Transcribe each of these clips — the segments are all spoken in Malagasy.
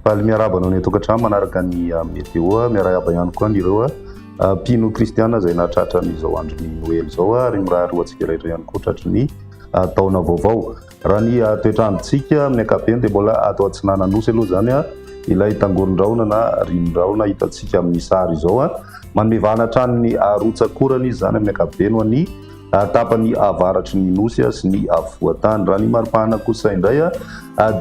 Faly miaraba anao ny tokantrano manaraka ny météo miarahaba ihany koa an'ireo mpino kristiana izay nahatratra n'izao andron'ny Noely zao ary mirahary antsika rehetra ihany koa tratry ny taona vaovao. Raha ny toetrandrontsika amin'ny ankapobeny dia mbola atao antsinana nosy aloha zany ilay tangoron-drahona na rinon-drahona hitantsika amin'ny sary izao manome vahana ny arotsakorana izy zany amin'ny ankapobeny ho an'ny tapany avaratry ny nosy sy ny avoatany. Raha ny maripana kosa indray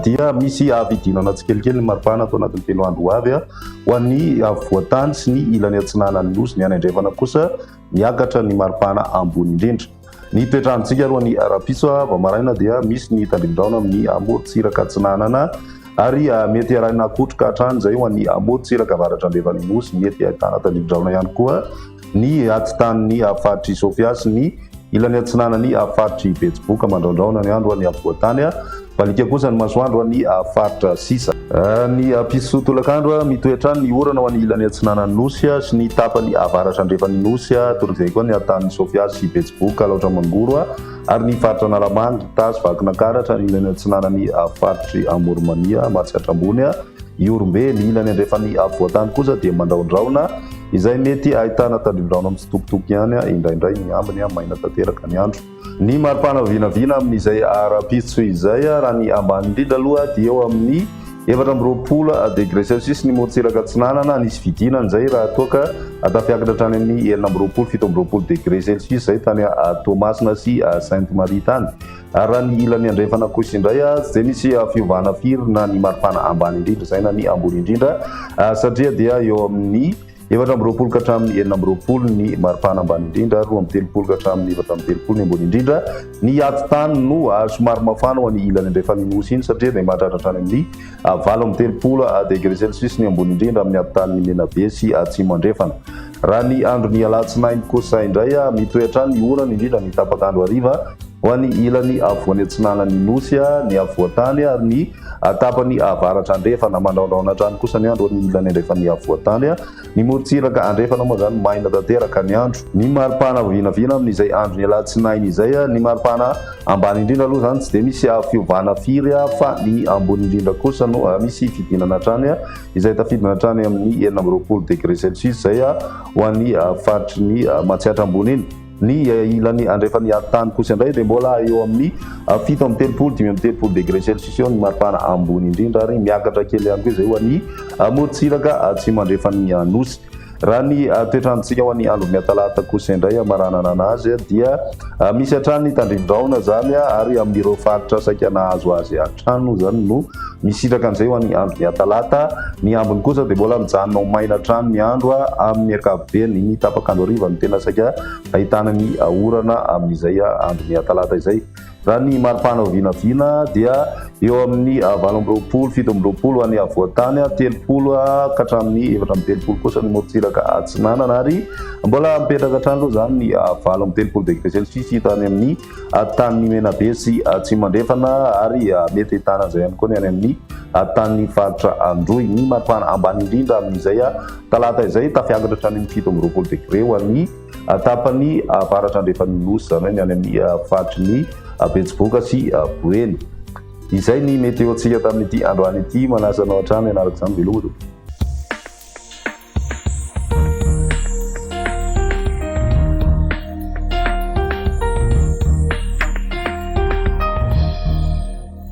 dia misy vidinana tsikelikely ny maripana atao anatin'ny 3 andro avy ho an'ny avoatany sy ny ilany atsinana ny nosy. Ny anandrefana kosa miakatra ny maripana ambony indrindra. Ny toetrandrontsika roa ny arapiso vamaraina dia misy ny tandrivon-drahona amin'ny amorontsiraka atsinanana ary mety arahina akotroka hatrany zay ho an'ny amorontsiraka avaratra andrefany nosy. Mety ahitana tandrivon-drahona ihany koa ny atsitan'ny faritry Sofia sy ny ilany atsinanany faritry Betsiboka mandraondraona ny andro ny avoatany. Valika kosa ny masoandro ny faritra Sisa. Ny piso tolakandro mitoetra ny orana ho an'ny ilany atsinanany nosy sy ny tapany avaratra andrefany nosy torak'izay koa ny atan'ny Sofia sy Betsiboka laotra mangoro ary ny faritra Analamanga, Tasy, Vakinakaratra ny ilany atsinanany faritry Amoromania, Matsihatra ambony, Iorombe. Ny ilany andrefany avoatany kosa dia mandraondraona izay mety ahitana tandrivon-drahona mitsitokotoko ihany indraindray ny ambiny maina tanteraka ny andro. Ny maripana vinavina amin'izay arapiso izay raha ny ambany indrindra aloha dia eo amin'ny 4 degré Celsius ny morotsiraka atsinanana. Nisy vidinana izay raha toaka tafiakatra hatrany amin'ny 7 degré Celsius zay tany Toamasina sy Sainte Marie tany. Raha ny ilany andrefana kosa indray dia misy fiovana firy na ny maripana ambany indrindra zay na ny ambony indrindra satria dia eo amin'ny 4 ka hatramin'ny 9 ny maripana ambany indrindra, 13 ka hatramin'ny 13 ny ambony indrindra. Ny atitany no somary mafana ho an'ny ilany andrefany nosy iny satria dia mahatratra hatrany amin'ny 13 degré Celsius ny ambony indrindra amin'ny atitany Menabe sy Atsimo andrefana. Raha ny andron'ny alatsinainy kosa indray mitoetra ny orana indrindra ny tapakandro hariva ho an'ny ilany avoany atsinanany nosy, ny avoatany ary ny tapany avaratra andrefana. Mandraondraona hatrany kosa ny andro ny ilany andrefany avoatany. Ny morotsiraka andrefana moa zany maina tanteraka ny andro. Ny maripana vinavina amin'izay andro ny alatsinainy izay ny maripana ambany indrindra aloha zany tsy dia misy fiovana firy fa ny ambony indrindra kosa no misy fidinana hatrany izay tafidina hatrany amin'ny 9 degré Celsius zay ho an'ny faritry ny Matsihatra ambony iny. Ny ilany andrefany atany kosa indray dia mbola eo amin'ny 7 degré Celsius eo ny maripana ambony indrindra ary miakatra kely ihany koa izay ho an'ny morotsiraka tsy mandrefany nosy. Raha ny toetrandrontsika ho an'ny andro miatalata kosa indray maranana anazy dia misy hatrany tandrivon-drahona zany ary amin'ireo faritra saika nahazo azy hatrany zany no misiraka an'izay ho an'ny andro miatalata. Ny ambiny kosa dia mbola mijanona ho maina hatrany ny andro amin'ny ankapobeny. Ny tapakandro hariva no tena saika ahitana ny orana amin'izay andro miatalata izay. Raha ny maripana vinavina dia eo amin'ny 17 ho an'ny avoatany, 30 ka hatramin'ny 13 kosa ny morotsiraka atsinanana ary mbola mipetraka hatrany aloha zany ny 13 degré Celsius hitany amin'ny tany Menabe sy Atsimo andrefana ary mety ahitana izay ihany koa ny any amin'ny tany faritra Androy. Ny maripana ambany indrindra amin'izay talata izay tafiakatra hatrany amin'ny 17 degré ho an'ny tapany avaratra andrefany nosy zany ny any amin'ny faritry ny Betsiboka sy Boeny. Izay ny météo-ntsika tamin'ity androany ity. Manasanao hatrany ianaraka izany veloha.